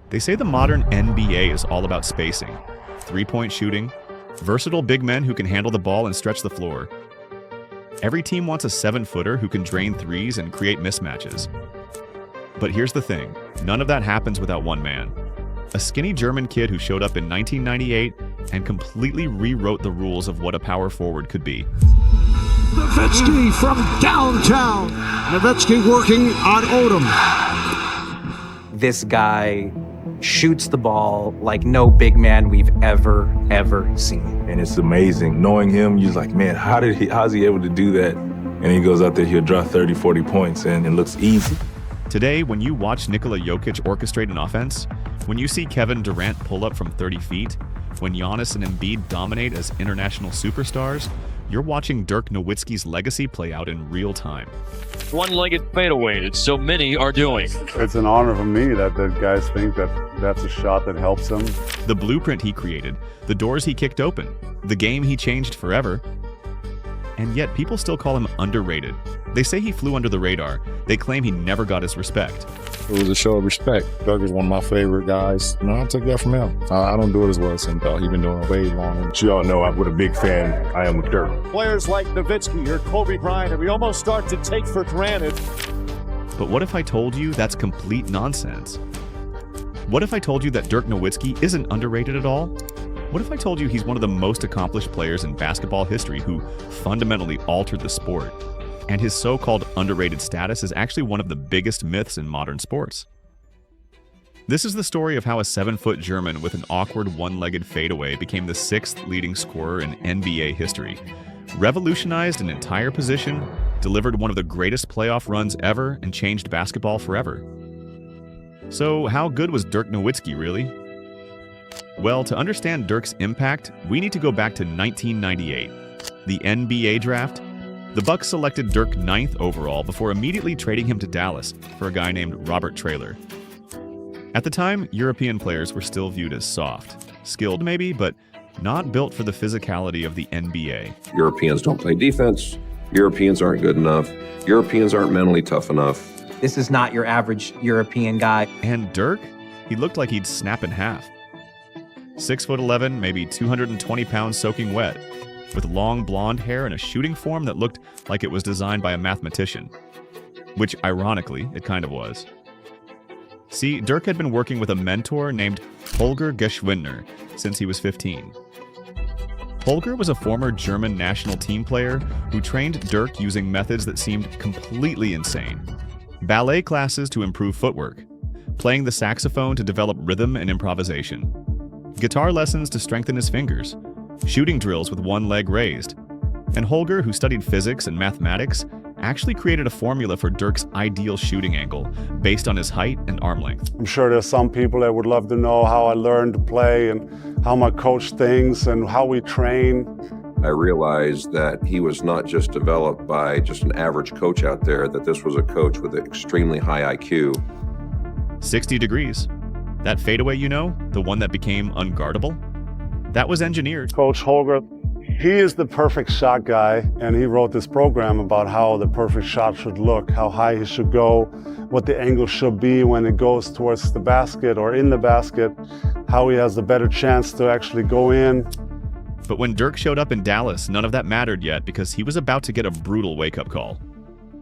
They say the modern NBA is all about spacing, three-point shooting, versatile big men who can handle the ball and stretch the floor. Every team wants a 7-footer who can drain threes and create mismatches. But here's the thing, none of that happens without one man. A skinny German kid who showed up in 1998 and completely rewrote the rules of what a power forward could be. Nowitzki from downtown. Nowitzki working on Odom. This guy shoots the ball like no big man we've ever seen. And it's amazing. Knowing him, you're like, man, how's he able to do that? And he goes out there, he'll draw 30, 40 points, and it looks easy. Today, when you watch Nikola Jokic orchestrate an offense, when you see Kevin Durant pull up from 30 feet, when Giannis and Embiid dominate as international superstars, you're watching Dirk Nowitzki's legacy play out in real time. One-legged fadeaway that so many are doing. It's an honor for me that the guys think that that's a shot that helps them. The blueprint he created, the doors he kicked open, the game he changed forever. And yet people still call him underrated. They say he flew under the radar. They claim he never got his respect. It was a show of respect. Dirk is one of my favorite guys. I took that from him. I don't do it as well as him, though. He's been doing it way longer. You all know what a big fan I am with Dirk. Players like Nowitzki or Kobe Bryant, and we almost start to take for granted. But what if I told you that's complete nonsense? What if I told you that Dirk Nowitzki isn't underrated at all? What if I told you he's one of the most accomplished players in basketball history who fundamentally altered the sport? And his so-called underrated status is actually one of the biggest myths in modern sports. This is the story of how a 7-foot German with an awkward one-legged fadeaway became the 6th leading scorer in NBA history, revolutionized an entire position, delivered one of the greatest playoff runs ever, and changed basketball forever. So how good was Dirk Nowitzki really? Well, to understand Dirk's impact, we need to go back to 1998, the NBA draft. The Bucks selected Dirk 9th overall before immediately trading him to Dallas for a guy named Robert Traylor. At the time, European players were still viewed as soft, skilled maybe, but not built for the physicality of the NBA. Europeans don't play defense. Europeans aren't good enough. Europeans aren't mentally tough enough. This is not your average European guy. And Dirk? He looked like he'd snap in half. 6'11", maybe 220 pounds soaking wet, with long blonde hair and a shooting form that looked like it was designed by a mathematician. Which, ironically, it kind of was. See, Dirk had been working with a mentor named Holger Geschwindner since he was 15. Holger was a former German national team player who trained Dirk using methods that seemed completely insane. Ballet classes to improve footwork, playing the saxophone to develop rhythm and improvisation, guitar lessons to strengthen his fingers, shooting drills with one leg raised. And Holger, who studied physics and mathematics, actually created a formula for Dirk's ideal shooting angle based on his height and arm length. I'm sure there's some people that would love to know how I learned to play and how my coach thinks and how we train. I realized that he was not just developed by just an average coach out there, that this was a coach with an extremely high IQ. 60 degrees. That fadeaway, you know, the one that became unguardable, that was engineered. Coach Holger, he is the perfect shot guy, and he wrote this program about how the perfect shot should look, how high he should go, what the angle should be when it goes towards the basket or in the basket, how he has the better chance to actually go in. But when Dirk showed up in Dallas, none of that mattered yet because he was about to get a brutal wake-up call.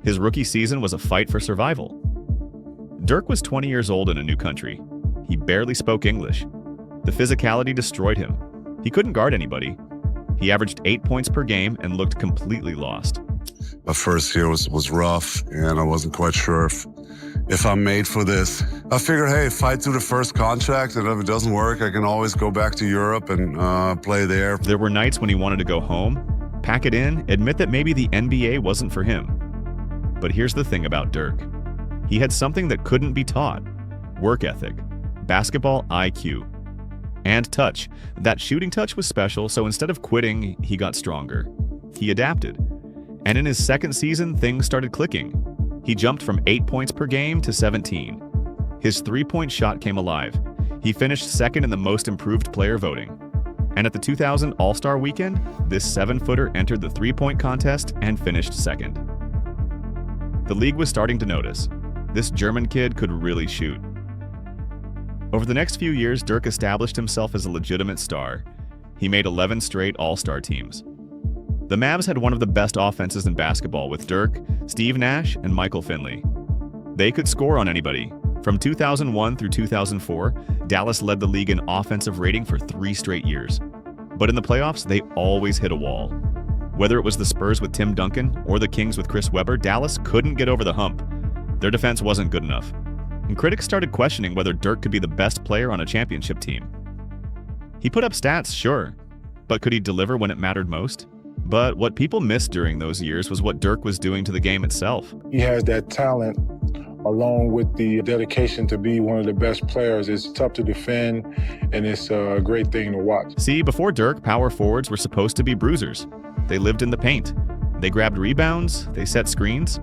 His rookie season was a fight for survival. Dirk was 20 years old in a new country. He barely spoke English. The physicality destroyed him. He couldn't guard anybody. He averaged 8 points per game and looked completely lost. My first year was rough, and I wasn't quite sure if I'm made for this. I figured, hey, fight through the first contract, and if it doesn't work, I can always go back to Europe and play there. There were nights when he wanted to go home, pack it in, admit that maybe the NBA wasn't for him. But here's the thing about Dirk. He had something that couldn't be taught: work ethic, basketball IQ, and touch. That shooting touch was special, so instead of quitting, he got stronger. He adapted. And in his second season, things started clicking. He jumped from 8 points per game to 17. His three-point shot came alive. He finished second in the most improved player voting. And at the 2000 All-Star Weekend, this 7-footer entered the three-point contest and finished second. The league was starting to notice. This German kid could really shoot. Over the next few years, Dirk established himself as a legitimate star. He made 11 straight All-Star teams. The Mavs had one of the best offenses in basketball with Dirk, Steve Nash, and Michael Finley. They could score on anybody. From 2001 through 2004, Dallas led the league in offensive rating for 3 straight years. But in the playoffs, they always hit a wall. Whether it was the Spurs with Tim Duncan or the Kings with Chris Webber, Dallas couldn't get over the hump. Their defense wasn't good enough. And critics started questioning whether Dirk could be the best player on a championship team. He put up stats, sure, but could he deliver when it mattered most? But what people missed during those years was what Dirk was doing to the game itself. He has that talent along with the dedication to be one of the best players. It's tough to defend, and it's a great thing to watch. See, before Dirk, power forwards were supposed to be bruisers. They lived in the paint. They grabbed rebounds, they set screens.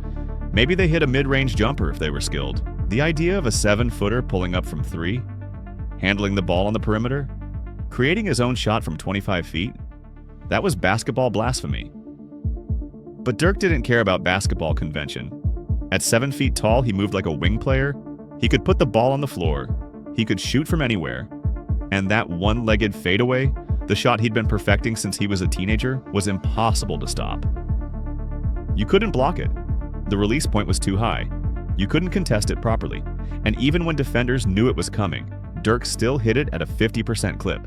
Maybe they hit a mid-range jumper if they were skilled. The idea of a 7-footer pulling up from 3, handling the ball on the perimeter, creating his own shot from 25 feet, that was basketball blasphemy. But Dirk didn't care about basketball convention. At 7 feet tall, he moved like a wing player. He could put the ball on the floor. He could shoot from anywhere. And that one-legged fadeaway, the shot he'd been perfecting since he was a teenager, was impossible to stop. You couldn't block it. The release point was too high. You couldn't contest it properly. And even when defenders knew it was coming, Dirk still hit it at a 50% clip.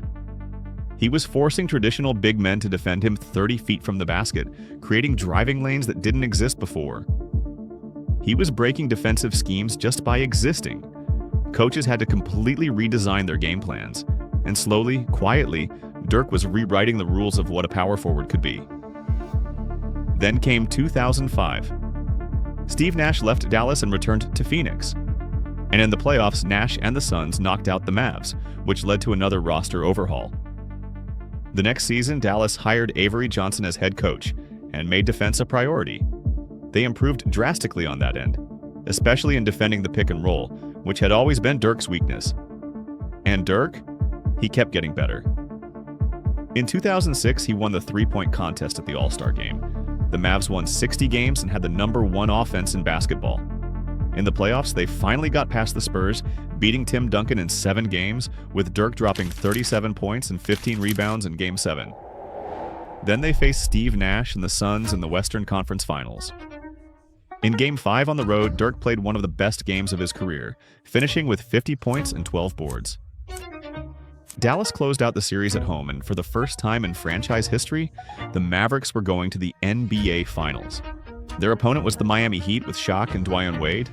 He was forcing traditional big men to defend him 30 feet from the basket, creating driving lanes that didn't exist before. He was breaking defensive schemes just by existing. Coaches had to completely redesign their game plans. And slowly, quietly, Dirk was rewriting the rules of what a power forward could be. Then came 2005. Steve Nash left Dallas and returned to Phoenix. And in the playoffs, Nash and the Suns knocked out the Mavs, which led to another roster overhaul. The next season, Dallas hired Avery Johnson as head coach and made defense a priority. They improved drastically on that end, especially in defending the pick and roll, which had always been Dirk's weakness. And Dirk? He kept getting better. In 2006, he won the three-point contest at the All-Star Game. The Mavs won 60 games and had the #1 offense in basketball. In the playoffs, they finally got past the Spurs, beating Tim Duncan in 7 games, with Dirk dropping 37 points and 15 rebounds in Game 7. Then they faced Steve Nash and the Suns in the Western Conference Finals. In Game 5 on the road, Dirk played one of the best games of his career, finishing with 50 points and 12 boards. Dallas closed out the series at home, and for the first time in franchise history, the Mavericks were going to the NBA Finals. Their opponent was the Miami Heat with Shaq and Dwyane Wade,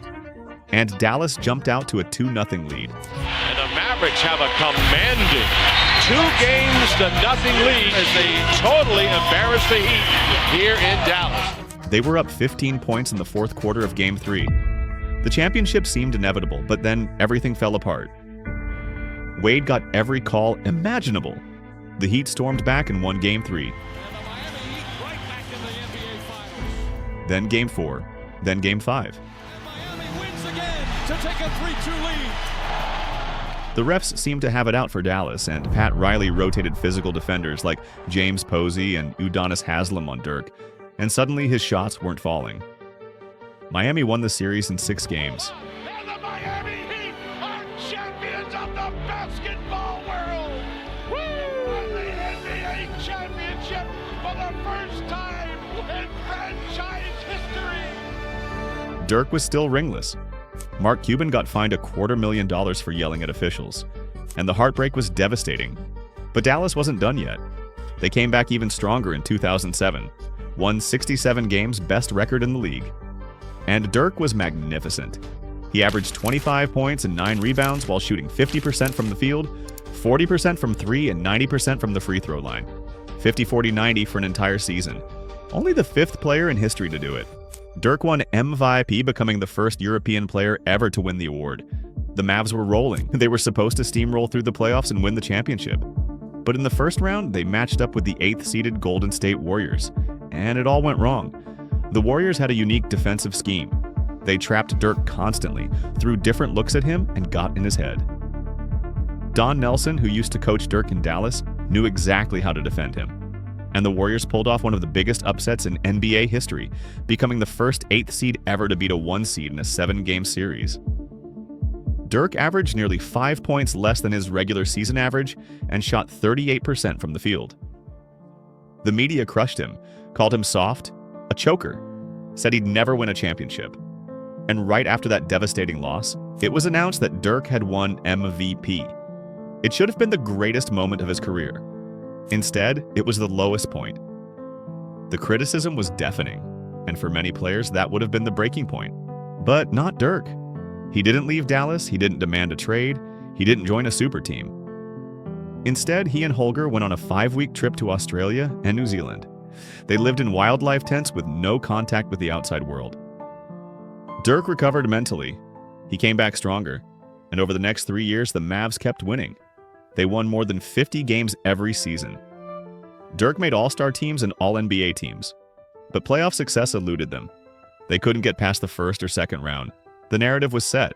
and Dallas jumped out to a 2-0 lead. And the Mavericks have a commanding 2-0 lead as they totally embarrass the Heat here in Dallas. They were up 15 points in the fourth quarter of Game 3. The championship seemed inevitable, but then everything fell apart. Wade got every call imaginable. The Heat stormed back and won Game 3. Then Game 4. Then Game 5. Miami wins again to take a 3-2 lead. The refs seemed to have it out for Dallas, and Pat Riley rotated physical defenders like James Posey and Udonis Haslem on Dirk, and suddenly his shots weren't falling. Miami won the series in 6 games. And the Miami Heat are champions of the basketball world. Woo! And the NBA championship for the first time in franchise history. Dirk was still ringless. Mark Cuban got fined $250,000 for yelling at officials, and the Heartbreak was devastating. But Dallas wasn't done yet. They came back even stronger in 2007, won 67 games, best record in the league. And Dirk was magnificent. He averaged 25 points and 9 rebounds while shooting 50% from the field, 40% from 3, and 90% from the free throw line. 50-40-90 for an entire season. Only the 5th player in history to do it. Dirk won MVP, becoming the first European player ever to win the award. The Mavs were rolling. They were supposed to steamroll through the playoffs and win the championship. But in the first round, they matched up with the 8th-seeded Golden State Warriors, and it all went wrong. The Warriors had a unique defensive scheme. They trapped Dirk constantly, threw different looks at him, and got in his head. Don Nelson, who used to coach Dirk in Dallas, knew exactly how to defend him. And the Warriors pulled off one of the biggest upsets in NBA history, becoming the first 8th seed ever to beat a 1 seed in a 7-game series. Dirk averaged nearly 5 points less than his regular season average and shot 38% from the field. The media crushed him, called him soft, a choker, said he'd never win a championship. And right after that devastating loss, it was announced that Dirk had won MVP. It should have been the greatest moment of his career. Instead, it was the lowest point. The criticism was deafening, and for many players, that would have been the breaking point. But not Dirk. He didn't leave Dallas, he didn't demand a trade, he didn't join a super team. Instead, he and Holger went on a 5-week trip to Australia and New Zealand. They lived in wildlife tents with no contact with the outside world. Dirk recovered mentally. He came back stronger, and over the next 3 years, the Mavs kept winning. They won more than 50 games every season. Dirk made All-Star teams and All-NBA teams, but playoff success eluded them. They couldn't get past the first or second round. The narrative was set.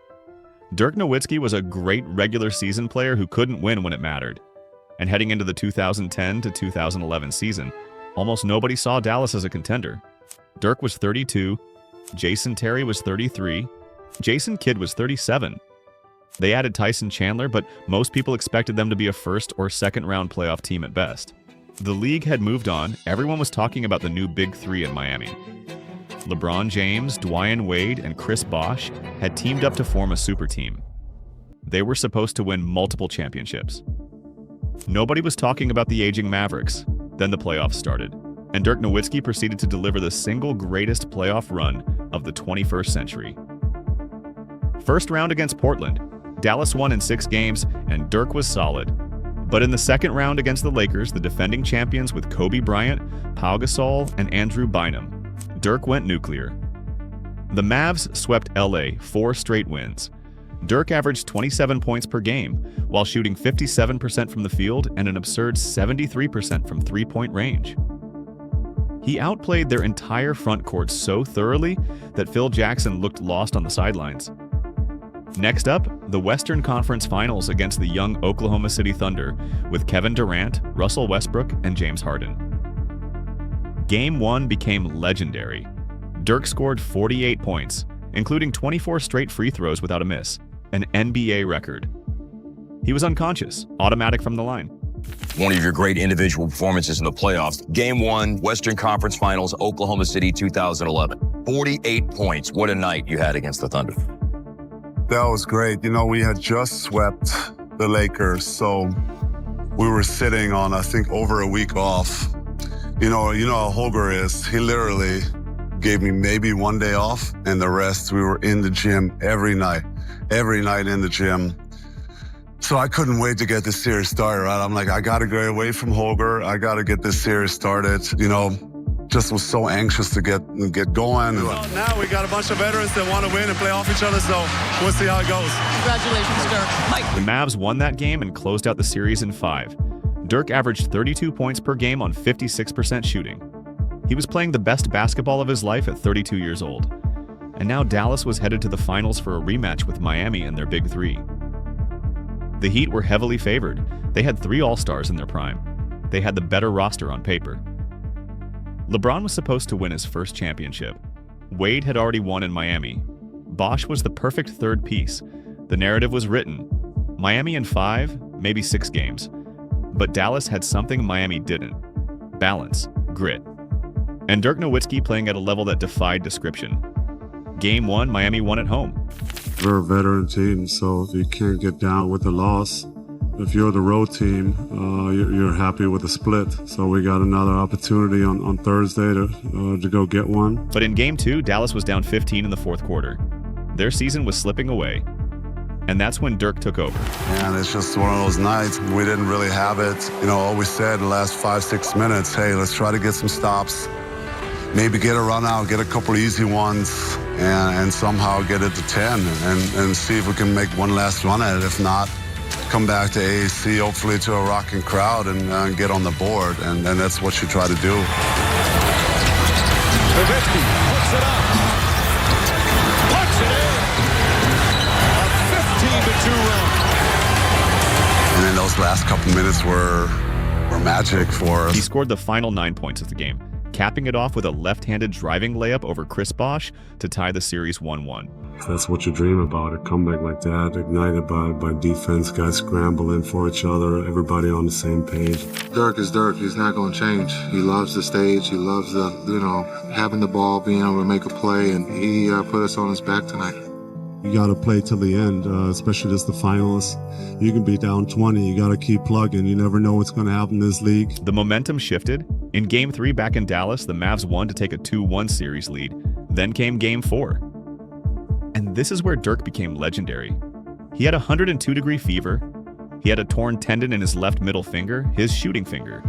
Dirk Nowitzki was a great regular season player who couldn't win when it mattered. And heading into the 2010 to 2011 season, almost nobody saw Dallas as a contender. Dirk was 32, Jason Terry was 33, Jason Kidd was 37. They added Tyson Chandler, but most people expected them to be a first or second round playoff team at best. The league had moved on. Everyone was talking about the new Big Three in Miami. LeBron James, Dwyane Wade, and Chris Bosh had teamed up to form a super team. They were supposed to win multiple championships. Nobody was talking about the aging Mavericks. Then the playoffs started, and Dirk Nowitzki proceeded to deliver the single greatest playoff run of the 21st century. First round against Portland, Dallas won in 6 games, and Dirk was solid. But in the second round against the Lakers, the defending champions with Kobe Bryant, Pau Gasol, and Andrew Bynum, Dirk went nuclear. The Mavs swept LA 4 straight wins. Dirk averaged 27 points per game, while shooting 57% from the field and an absurd 73% from three-point range. He outplayed their entire front court so thoroughly that Phil Jackson looked lost on the sidelines. Next up, the Western Conference Finals against the young Oklahoma City Thunder with Kevin Durant, Russell Westbrook, and James Harden. Game 1 became legendary. Dirk scored 48 points, including 24 straight free throws without a miss, an NBA record. He was unconscious, automatic from the line. One of your great individual performances in the playoffs. Game 1, Western Conference Finals, Oklahoma City, 2011. 48 points. What a night you had against the Thunder. That was great. You know, we had just swept the Lakers, so we were sitting on, I think, over a week off. You know how Holger is. He literally gave me maybe 1 day off, and the rest we were in the gym every night in the gym. So I couldn't wait to get this series started, right? I'm like, I gotta go away from Holger. I gotta get this series started. You know, just was so anxious to get going. Well, now we got a bunch of veterans that want to win and play off each other, so we'll see how it goes. Congratulations, Dirk. Mike. The Mavs won that game and closed out the series in 5. Dirk averaged 32 points per game on 56% shooting. He was playing the best basketball of his life at 32 years old. And now Dallas was headed to the finals for a rematch with Miami and their Big Three. The Heat were heavily favored. They had 3 All-Stars in their prime. They had the better roster on paper. LeBron was supposed to win his first championship. Wade had already won in Miami. Bosh was the perfect third piece. The narrative was written. Miami in 5, maybe 6 games. But Dallas had something Miami didn't. Balance, grit. And Dirk Nowitzki playing at a level that defied description. Game 1, Miami won at home. We're a veteran team, so if you can't get down with the loss, if you're the road team, you're happy with the split. So we got another opportunity on Thursday to go get one. But in Game 2, Dallas was down 15 in the fourth quarter. Their season was slipping away. And that's when Dirk took over. And it's just one of those nights. We didn't really have it. You know, all we said the last 5-6 minutes, hey, let's try to get some stops. Maybe get a run out, get a couple easy ones, and somehow get it to 10 and see if we can make one last run at it. If not, come back to AAC, hopefully to a rocking crowd and get on the board. And that's what you try to do. Nowitzki puts it up. Puts it in. A 15-2 run. And then those last couple minutes were magic for us. He scored the final 9 points of the game. capping it off with a left-handed driving layup over Chris Bosh to tie the series 1-1. That's what you dream about, a comeback like that, ignited by defense, guys scrambling for each other, everybody on the same page. Dirk is Dirk. He's not going to change. He loves the stage. He loves having the ball, being able to make a play, and he put us on his back tonight. You got to play till the end, especially as the finalists. You can be down 20. You got to keep plugging. You never know what's going to happen in this league. The momentum shifted. In Game 3 back in Dallas, the Mavs won to take a 2-1 series lead. Then came Game 4. And this is where Dirk became legendary. He had a 102-degree fever. He had a torn tendon in his left middle finger, his shooting finger.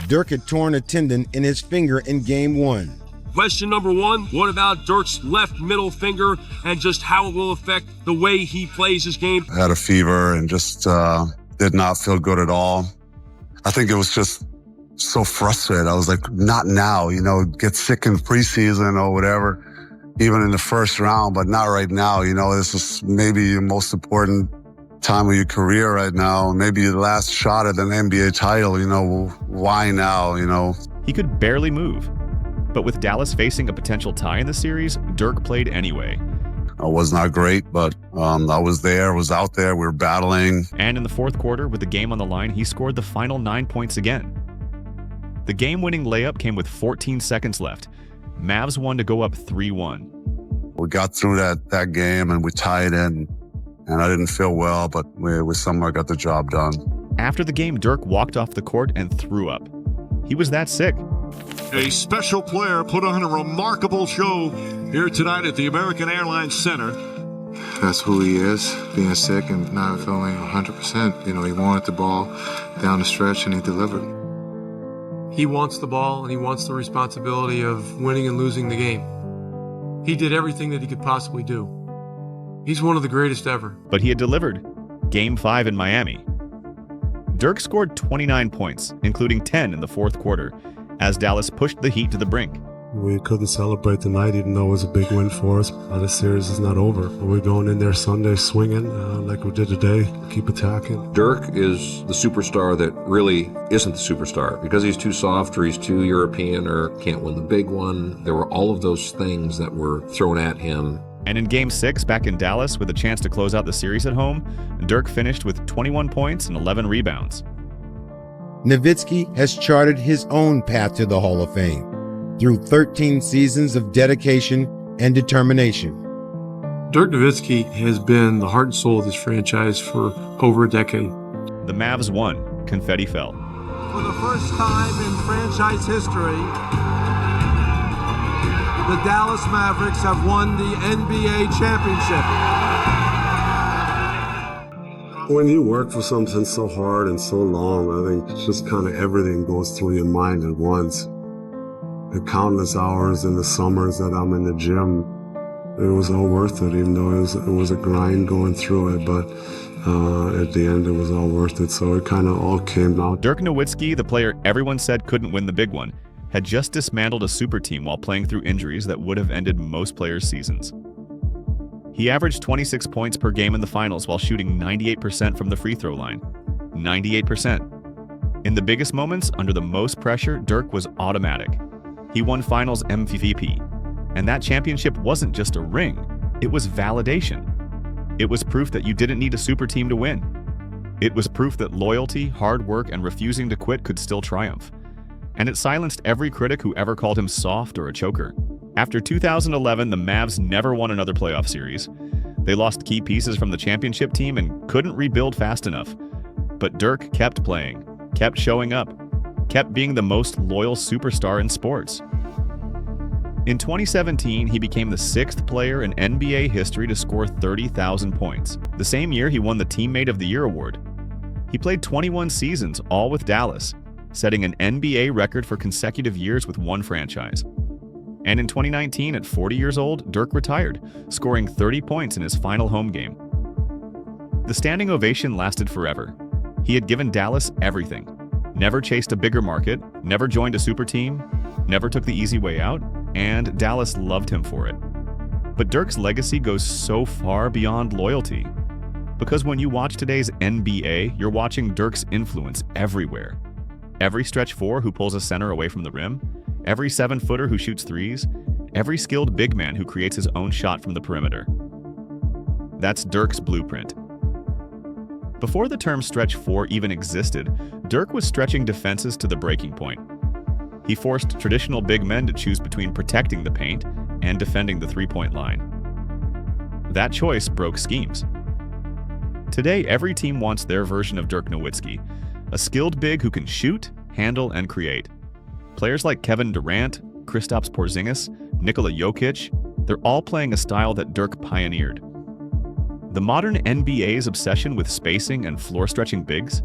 Dirk had torn a tendon in his finger in Game 1. Question number one, what about Dirk's left middle finger and just how it will affect the way he plays his game? I had a fever and just did not feel good at all. I think it was just so frustrated. I was like, not now, get sick in preseason or whatever, even in the first round, but not right now. This is maybe your most important time of your career right now. Maybe your last shot at an NBA title, why now, He could barely move. But with Dallas facing a potential tie in the series, Dirk played anyway. I was not great, but I was out there, we were battling. And in the fourth quarter, with the game on the line, he scored the final 9 points again. The game-winning layup came with 14 seconds left. Mavs won to go up 3-1. We got through that game and we tied in, and I didn't feel well, but we somehow got the job done. After the game, Dirk walked off the court and threw up. He was that sick. A special player put on a remarkable show here tonight at the American Airlines Center. That's who he is, being sick and not feeling 100%. He wanted the ball down the stretch and he delivered. He wants the ball and he wants the responsibility of winning and losing the game. He did everything that he could possibly do. He's one of the greatest ever. But he had delivered. Game 5 in Miami. Dirk scored 29 points, including 10 in the fourth quarter, as Dallas pushed the Heat to the brink. We couldn't celebrate tonight, even though it was a big win for us. The series is not over. We're going in there Sunday swinging like we did today. Keep attacking. Dirk is the superstar that really isn't the superstar because he's too soft or he's too European or can't win the big one. There were all of those things that were thrown at him. And in Game 6 back in Dallas, with a chance to close out the series at home, Dirk finished with 21 points and 11 rebounds. Nowitzki has charted his own path to the Hall of Fame through 13 seasons of dedication and determination. Dirk Nowitzki has been the heart and soul of this franchise for over a decade. The Mavs won. Confetti fell. For the first time in franchise history, the Dallas Mavericks have won the NBA championship. When you work for something so hard and so long, I think just kind of everything goes through your mind at once. The countless hours in the summers that I'm in the gym, it was all worth it, even though it was a grind going through it, but at the end it was all worth it, so it kind of all came out. Dirk Nowitzki, the player everyone said couldn't win the big one, had just dismantled a super team while playing through injuries that would have ended most players' seasons. He averaged 26 points per game in the finals while shooting 98% from the free throw line. 98%. In the biggest moments, under the most pressure, Dirk was automatic. He won finals MVP. And that championship wasn't just a ring, it was validation. It was proof that you didn't need a super team to win. It was proof that loyalty, hard work, and refusing to quit could still triumph. And it silenced every critic who ever called him soft or a choker. After 2011, the Mavs never won another playoff series. They lost key pieces from the championship team and couldn't rebuild fast enough. But Dirk kept playing, kept showing up, kept being the most loyal superstar in sports. In 2017, he became the 6th player in NBA history to score 30,000 points. The same year, he won the Teammate of the Year award. He played 21 seasons, all with Dallas, setting an NBA record for consecutive years with one franchise. And in 2019, at 40 years old, Dirk retired, scoring 30 points in his final home game. The standing ovation lasted forever. He had given Dallas everything. Never chased a bigger market, never joined a super team, never took the easy way out, and Dallas loved him for it. But Dirk's legacy goes so far beyond loyalty. Because when you watch today's NBA, you're watching Dirk's influence everywhere. Every stretch four who pulls a center away from the rim, every 7-footer who shoots threes, every skilled big man who creates his own shot from the perimeter. That's Dirk's blueprint. Before the term stretch 4 even existed, Dirk was stretching defenses to the breaking point. He forced traditional big men to choose between protecting the paint and defending the three-point line. That choice broke schemes. Today, every team wants their version of Dirk Nowitzki, a skilled big who can shoot, handle, and create. Players like Kevin Durant, Kristaps Porzingis, Nikola Jokic, they're all playing a style that Dirk pioneered. The modern NBA's obsession with spacing and floor-stretching bigs?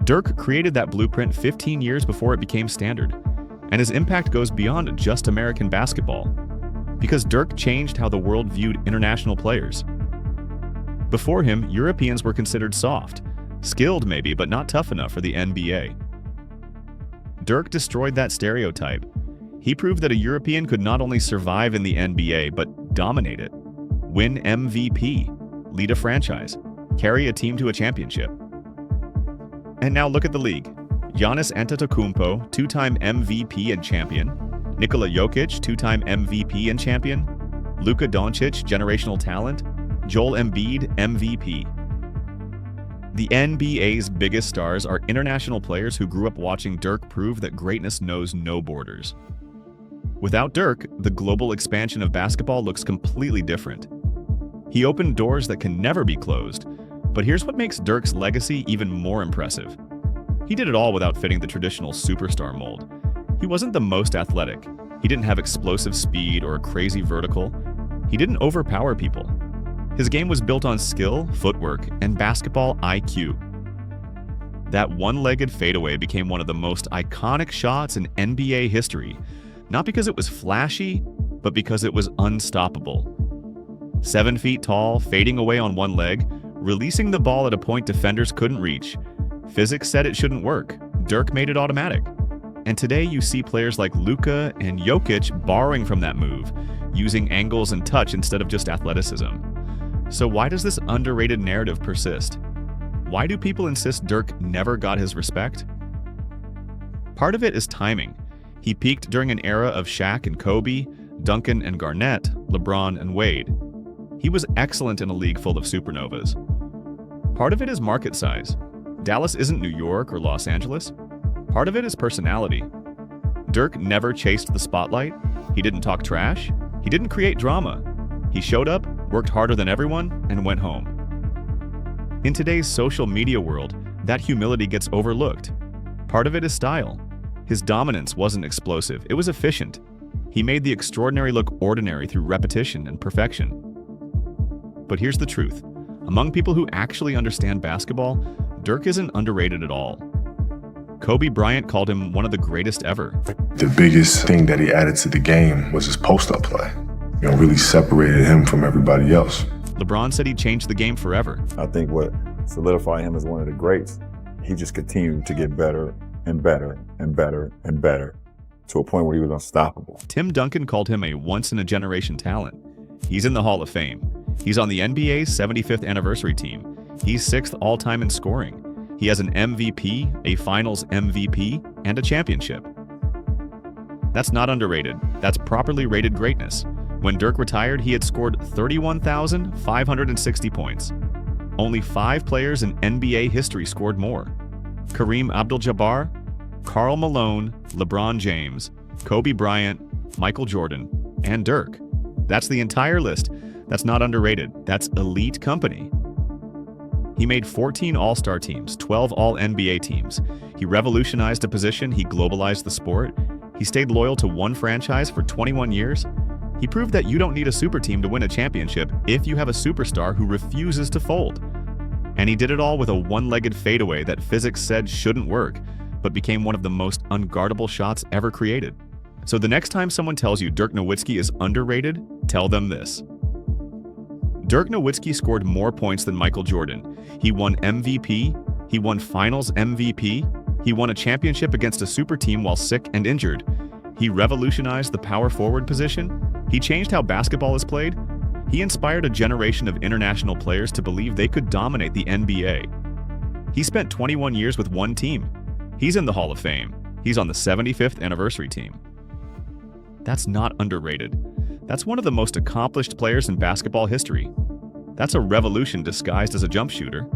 Dirk created that blueprint 15 years before it became standard, and his impact goes beyond just American basketball, because Dirk changed how the world viewed international players. Before him, Europeans were considered soft, skilled maybe, but not tough enough for the NBA. Dirk destroyed that stereotype. He proved that a European could not only survive in the NBA, but dominate it, win MVP, lead a franchise, carry a team to a championship. And now look at the league. Giannis Antetokounmpo, 2-time MVP and champion. Nikola Jokic, 2-time MVP and champion. Luka Doncic, generational talent. Joel Embiid, MVP. The NBA's biggest stars are international players who grew up watching Dirk prove that greatness knows no borders. Without Dirk, the global expansion of basketball looks completely different. He opened doors that can never be closed, but here's what makes Dirk's legacy even more impressive. He did it all without fitting the traditional superstar mold. He wasn't the most athletic. He didn't have explosive speed or a crazy vertical. He didn't overpower people. His game was built on skill, footwork, and basketball IQ. That one-legged fadeaway became one of the most iconic shots in NBA history, not because it was flashy, but because it was unstoppable. 7 feet tall, fading away on one leg, releasing the ball at a point defenders couldn't reach. Physics said it shouldn't work. Dirk made it automatic. And today you see players like Luka and Jokic borrowing from that move, using angles and touch instead of just athleticism. So why does this underrated narrative persist? Why do people insist Dirk never got his respect? Part of it is timing. He peaked during an era of Shaq and Kobe, Duncan and Garnett, LeBron and Wade. He was excellent in a league full of supernovas. Part of it is market size. Dallas isn't New York or Los Angeles. Part of it is personality. Dirk never chased the spotlight. He didn't talk trash. He didn't create drama. He showed up, worked harder than everyone, and went home. In today's social media world, that humility gets overlooked. Part of it is style. His dominance wasn't explosive, it was efficient. He made the extraordinary look ordinary through repetition and perfection. But here's the truth. Among people who actually understand basketball, Dirk isn't underrated at all. Kobe Bryant called him one of the greatest ever. The biggest thing that he added to the game was his post-up play. Really separated him from everybody else. LeBron said he changed the game forever. I think what solidified him as one of the greats, he just continued to get better and better and better and better to a point where he was unstoppable. Tim Duncan called him a once-in-a-generation talent. He's in the Hall of Fame. He's on the NBA's 75th anniversary team. He's 6th all-time in scoring. He has an MVP, a Finals MVP, and a championship. That's not underrated. That's properly rated greatness. When Dirk retired, he had scored 31,560 points. Only 5 players in NBA history scored more. Kareem Abdul-Jabbar, Karl Malone, LeBron James, Kobe Bryant, Michael Jordan, and Dirk. That's the entire list. That's not underrated. That's elite company. He made 14 All-Star teams, 12 All-NBA teams. He revolutionized a position, he globalized the sport. He stayed loyal to one franchise for 21 years. He proved that you don't need a super team to win a championship if you have a superstar who refuses to fold. And he did it all with a one-legged fadeaway that physics said shouldn't work, but became one of the most unguardable shots ever created. So the next time someone tells you Dirk Nowitzki is underrated, tell them this. Dirk Nowitzki scored more points than Michael Jordan. He won MVP, he won Finals MVP, he won a championship against a super team while sick and injured. He revolutionized the power forward position. He changed how basketball is played. He inspired a generation of international players to believe they could dominate the NBA. He spent 21 years with one team. He's in the Hall of Fame. He's on the 75th anniversary team. That's not underrated. That's one of the most accomplished players in basketball history. That's a revolution disguised as a jump shooter.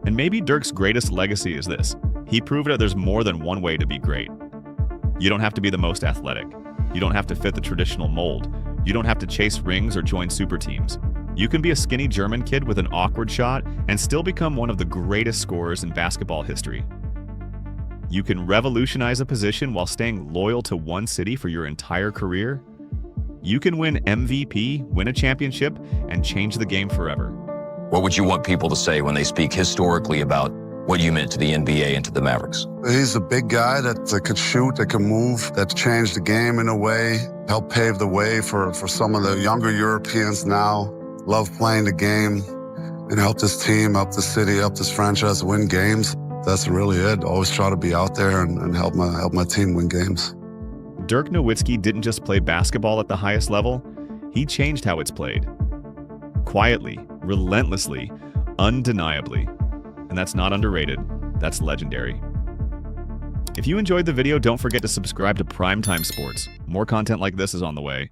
And maybe Dirk's greatest legacy is this. He proved that there's more than one way to be great. You don't have to be the most athletic. You don't have to fit the traditional mold. You don't have to chase rings or join super teams. You can be a skinny German kid with an awkward shot and still become one of the greatest scorers in basketball history. You can revolutionize a position while staying loyal to one city for your entire career. You can win MVP, win a championship, and change the game forever. What would you want people to say when they speak historically about what you meant to the NBA and to the Mavericks? He's a big guy that could shoot, that can move, that changed the game in a way, helped pave the way for some of the younger Europeans now. Love playing the game and helped his team, helped the city, helped his franchise win games. That's really it. Always try to be out there and help my team win games. Dirk Nowitzki didn't just play basketball at the highest level, he changed how it's played. Quietly, relentlessly, undeniably. And that's not underrated, that's legendary. If you enjoyed the video, don't forget to subscribe to Primetime Sports. More content like this is on the way.